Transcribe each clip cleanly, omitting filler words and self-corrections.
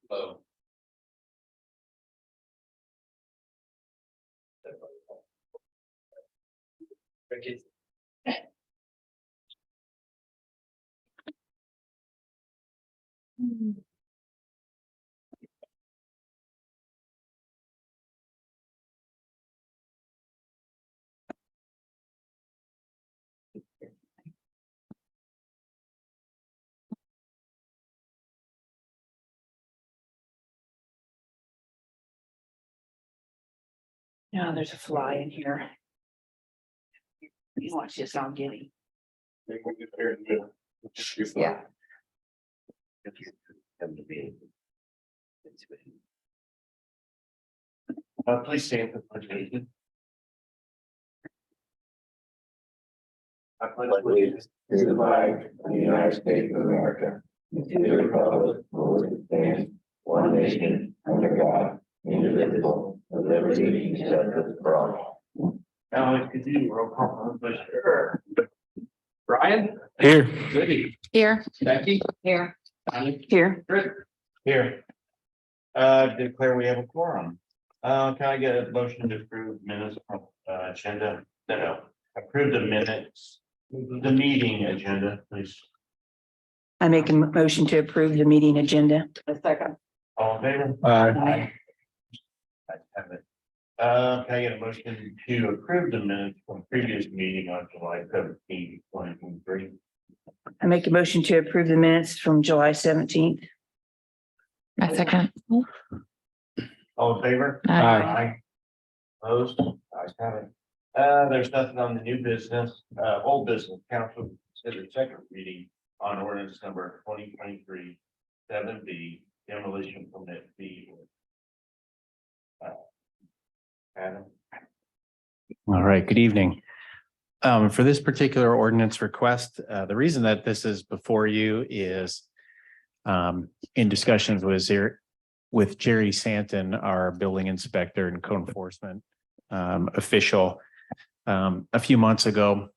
Slow. No, there's a fly in here. You watch this, I'll get him. Yeah. Please stand for the pledge of allegiance. I pledge allegiance to the flag of the United States of America, and to the republic for which it stands, one nation, under God, indivisible, with liberty and justice for all. Now let's continue. Roll call. Sure. Brian? Here. Libby? Here. Becky? Here. Connie? Here. Chris? Here. Declare we have a quorum. Can I get a motion to approve minutes from agenda? No, approve the minutes, the meeting agenda, please. I make a motion to approve the meeting agenda. A second. All in favor? Aye. I have it. Can I get a motion to approve the minutes from previous meeting on July 17th, 2023? I make a motion to approve the minutes from July 17th. A second. All in favor? Aye. Opposed? Ayes have it. There's nothing on the new business, old business, council consider second reading on ordinance number 2023-7B, demolition permit fee. Adam? All right, good evening. For this particular ordinance request, the reason that this is before you is in discussions with Jerry Santon, our building inspector and code enforcement official. A few months ago,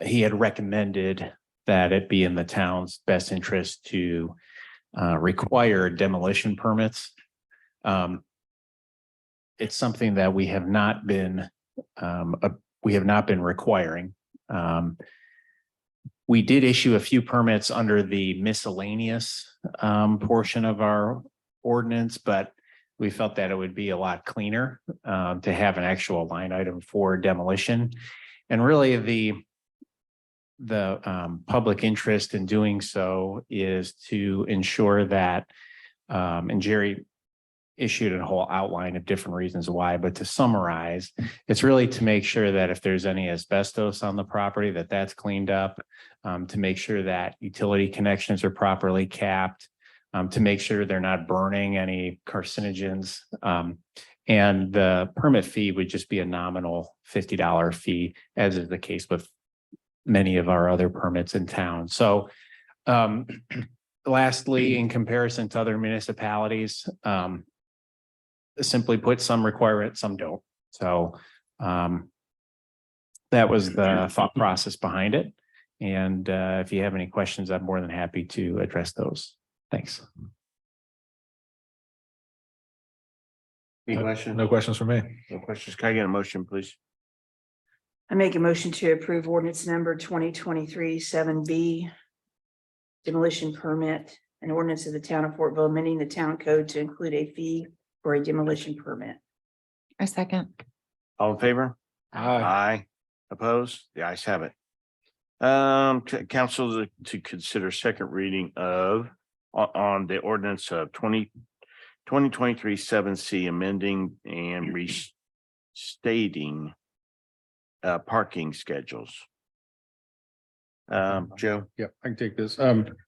he had recommended that it be in the town's best interest to require demolition permits. It's something that we have not been requiring. We did issue a few permits under the miscellaneous portion of our ordinance, but we felt that it would be a lot cleaner to have an actual line item for demolition. And really the public interest in doing so is to ensure that, and Jerry issued a whole outline of different reasons why, but to summarize, it's really to make sure that if there's any asbestos on the property, that's cleaned up, to make sure that utility connections are properly capped, to make sure they're not burning any carcinogens. And the permit fee would just be a nominal $50 fee, as is the case with many of our other permits in town. So lastly, in comparison to other municipalities, simply put, some require it, some don't. So that was the thought process behind it. And if you have any questions, I'm more than happy to address those. Thanks. Any questions? No questions for me. No questions. Can I get a motion, please? I make a motion to approve ordinance number 2023-7B. Demolition permit, an ordinance of the town of Fortville, amending the town code to include a fee for a demolition permit. A second. All in favor? Aye. Opposed? The ayes have it. Council to consider second reading of on the ordinance of 2023-7C, amending and restating parking schedules. Joe? Yep, I can take this.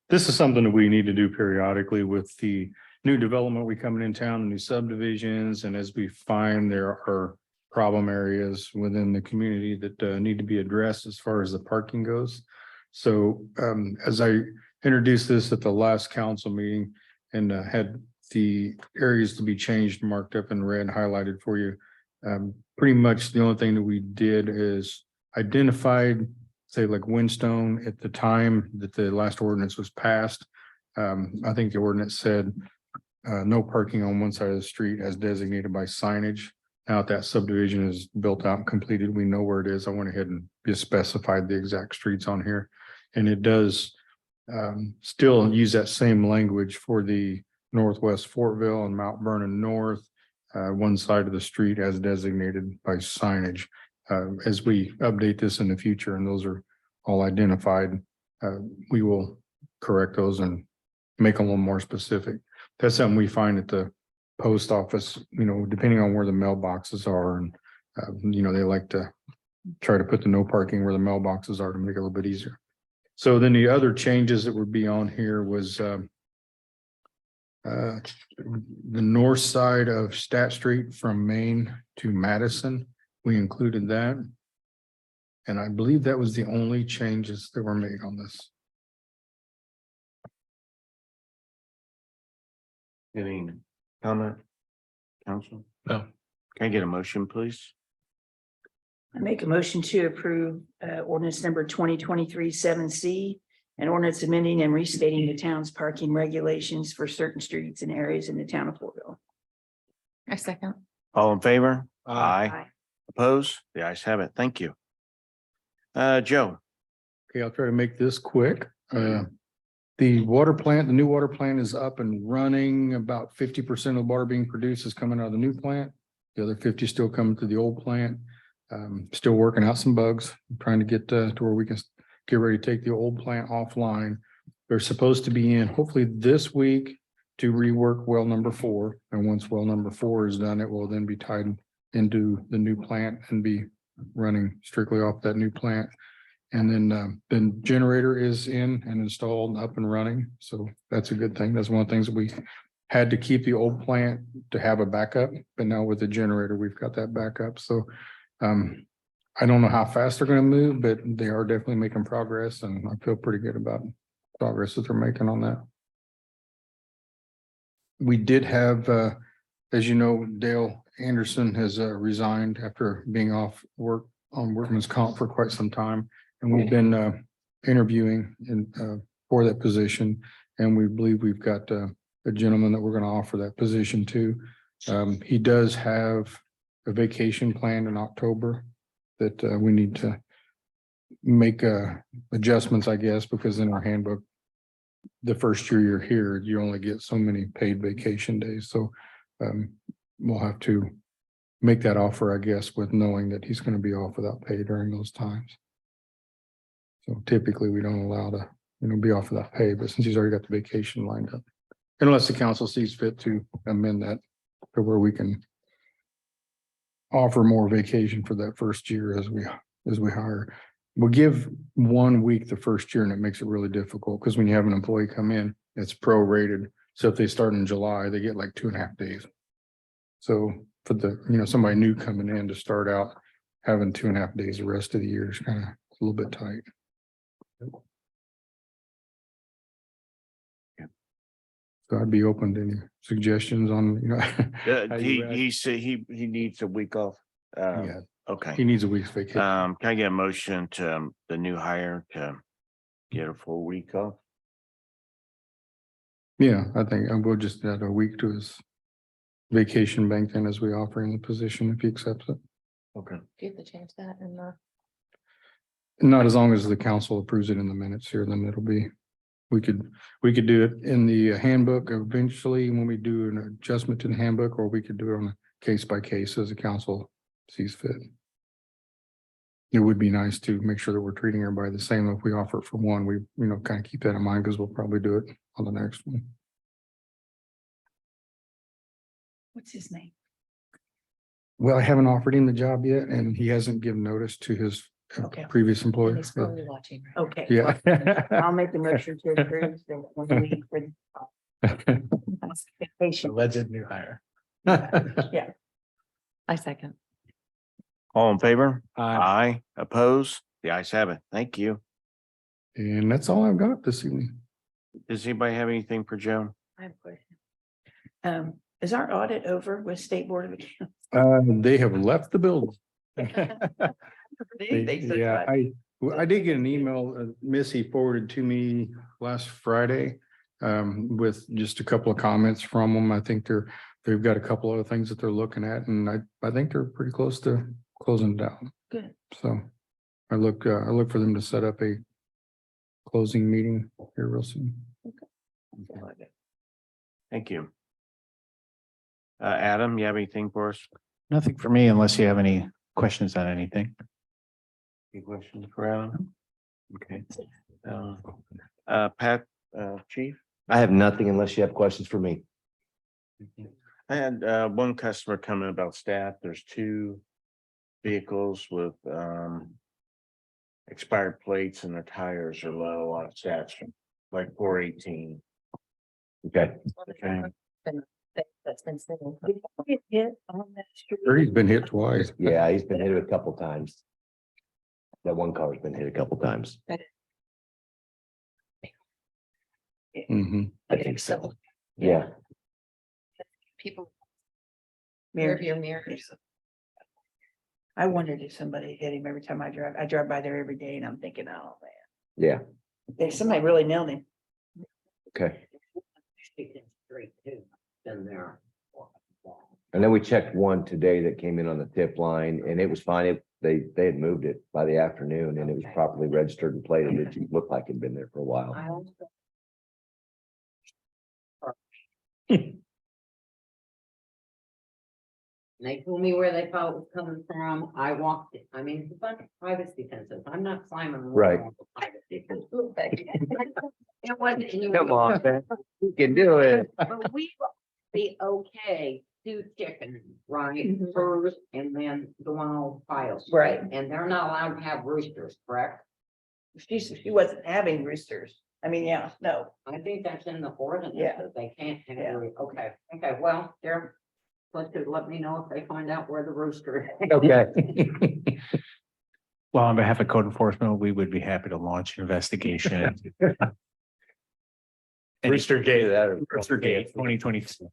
This is something that we need to do periodically with the new development we coming in town, new subdivisions, and as we find there are problem areas within the community that need to be addressed as far as the parking goes. So as I introduced this at the last council meeting and had the areas to be changed, marked up in red, highlighted for you. Pretty much the only thing that we did is identified say like Windstone at the time that the last ordinance was passed. I think the ordinance said no parking on one side of the street as designated by signage. Now that subdivision is built out and completed, we know where it is. I went ahead and just specified the exact streets on here. And it does still use that same language for the Northwest Fortville and Mount Vernon North, one side of the street as designated by signage. As we update this in the future, and those are all identified, we will correct those and make them a little more specific. That's something we find at the post office, depending on where the mailboxes are, and they like to try to put the no parking where the mailboxes are to make it a little bit easier. So then the other changes that would be on here was the north side of Stat Street from Main to Madison. We included that. And I believe that was the only changes that were made on this. Any comment? Council? No. Can I get a motion, please? I make a motion to approve ordinance number 2023-7C, an ordinance amending and restating the town's parking regulations for certain streets and areas in the town of Fortville. I second. All in favor? Aye. Opposed? The ayes have it. Thank you. Joe, Okay, I'll try to make this quick. The water plant, the new water plant is up and running. About 50% of the water being produced is coming out of the new plant. The other 50 still coming to the old plant. Still working out some bugs, trying to get to where we can get ready to take the old plant offline. They're supposed to be in hopefully this week to rework well number 4. And once well number 4 is done, it will then be tied into the new plant and be running strictly off that new plant. And then the generator is in and installed and up and running. So that's a good thing. That's one of the things that we had to keep the old plant to have a backup, but now with the generator, we've got that backup. So I don't know how fast they're going to move, but they are definitely making progress, and I feel pretty good about progress that they're making on that. We did have, as you know, Dale Anderson has resigned after being off work on workman's comp for quite some time. And we've been interviewing for that position. And we believe we've got a gentleman that we're going to offer that position to. He does have a vacation planned in October that we need to make adjustments, I guess, because in our handbook, the first year you're here, you only get so many paid vacation days. So we'll have to make that offer, I guess, with knowing that he's going to be off without pay during those times. So typically we don't allow to, be off without pay, but since he's already got the vacation lined up, unless the council sees fit to amend that to where we can offer more vacation for that first year as we hire. We'll give 1 week the first year, and it makes it really difficult because when you have an employee come in, it's prorated. So if they start in July, they get like 2.5 days. So for the, somebody new coming in to start out, having 2.5 days the rest of the year is kind of a little bit tight. So I'd be open to any suggestions on, how you add- he said he needs a week off. Yeah, Okay. he needs a week's vacation. Can I get a motion to the new hire to get a full week off? Yeah, I think we'll just add a week to his vacation bank then as we offer him the position if he accepts it. Okay. Do you have to change that in the? Not as long as the council approves it in the minutes here, then it'll be, we could do it in the handbook eventually when we do an adjustment to the handbook, or we could do it on a case by case as the council sees fit. It would be nice to make sure that we're treating everybody the same. If we offer it for one, we, kind of keep that in mind because we'll probably do it on the next one. What's his name? Well, I haven't offered him the job yet, and he hasn't given notice to his Okay. previous employer. He's probably watching. Okay. Yeah. I'll make the motion to approve the 1 week for the vacation. Alleged new hire. Yeah. I second. All in favor? Aye. Opposed? The ayes have it. Thank you. And that's all I've got this evening. Does anybody have anything for Joan? I have a question. Is our audit over with State Board of Accounts? They have left the building. They said Yeah, what? Well, I did get an email, Missy forwarded to me last Friday. With just a couple of comments from them. I think they've got a couple other things that they're looking at, and I think they're pretty close to closing down. Good. So I look for them to set up a closing meeting here real soon. Thank you. Adam, you have anything for us? Nothing for me unless you have any questions on anything. Any questions for Adam? Okay. Pat, Chief? I have nothing unless you have questions for me. I had one customer coming about staff. There's 2 vehicles with expired plates and their tires are low on stats from like 418. Okay. Okay. That's been said. Get hit on that street. He's been hit twice. Yeah, he's been hit a couple times. That one car's been hit a couple times. Mhm. I think so. Yeah. People. Mirrors. Your mirrors. I wondered if somebody hit him every time I drive by there every day and I'm thinking, oh man, Yeah. somebody really nailed him. Okay. And then we checked one today that came in on the tip line and it was fine. They had moved it by the afternoon and it was properly registered and plated. It looked like it'd been there for a while. They told me where they thought it was coming from. I walked it. I mean, it's a bunch of privacy fences. I'm not climbing. the wall Right. on the privacy fence. It wasn't. Come on, man. You can do it. But we be okay, 2 chickens, right? Mhm. First, and then the one on file. Right. And they're not allowed to have roosters, correct? She wasn't having roosters. I mean, yeah, no. I think that's in the ordinance Yeah. that they can't have. Yeah. Okay, well, they're. Let me know if they find out where the rooster is. Okay. Well, on behalf of code enforcement, we would be happy to launch an investigation. Rooster Gate. Rooster Gate 2024.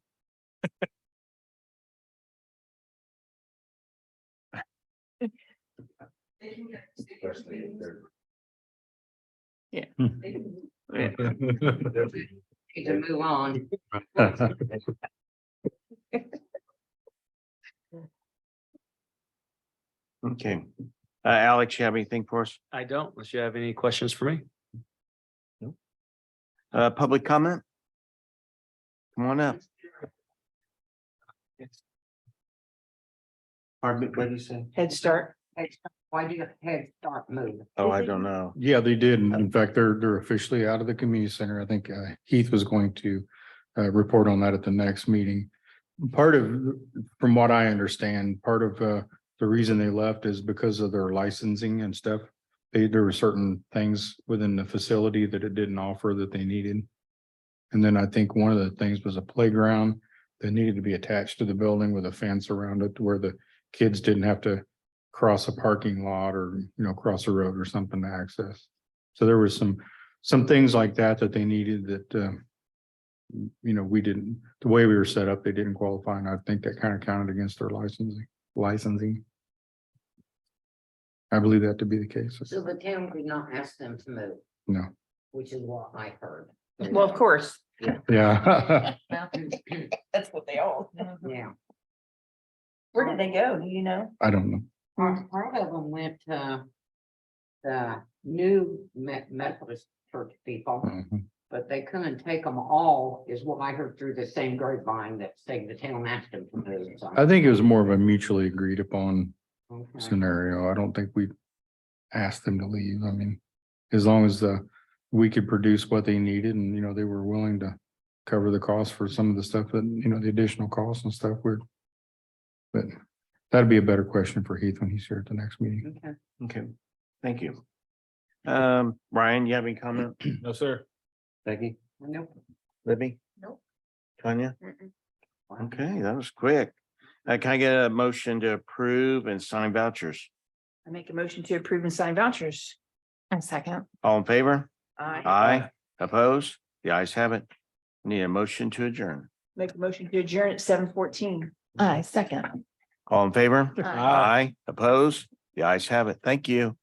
Yeah. Need to move on. Okay. Alex, you have anything for us? I don't, unless you have any questions for me. Public comment? Come on up. Pardon me, what did you say? Head Start. Why do you Head Start move? Oh, I don't know. Yeah, they did. And in fact, they're officially out of the community center. I think Heath was going to report on that at the next meeting. Part of, from what I understand, part of the reason they left is because of their licensing and stuff. There were certain things within the facility that it didn't offer that they needed. And then I think one of the things was a playground that needed to be attached to the building with a fence around it to where the kids didn't have to cross a parking lot or, cross a road or something to access. So there was some things like that they needed that, we didn't, the way we were set up, they didn't qualify. And I think that kind of counted against their licensing. I believe that to be the case. So the town did not ask them to move, No, which is what I heard. Well, of course, yeah. that's what they all. Yeah. Where did they go? Do you know? I don't know. Part of them went to the new Methodist church people, Mhm. but they couldn't take them all, is what I heard through the same grapevine that say the town asked them to move. So, I think it was more of a mutually agreed upon okay. scenario. I don't think we asked them to leave. I mean, as long as we could produce what they needed and, they were willing to cover the cost for some of the stuff that, the additional costs and stuff but that'd be a better question for Heath when he's here at the next meeting. Okay. Okay, thank you. Ryan, you have any comment? No, sir. Becky, Nope. Libby? Nope. Tanya? Okay, that was quick. Can I get a motion to approve and sign vouchers? I make a motion to approve and sign vouchers. A second. All in favor? I Aye. Opposed? The ayes have it. Need a motion to adjourn. make a motion to adjourn at 7:14. I second. All in favor? Aye. Aye. Opposed? The ayes have it. Thank you.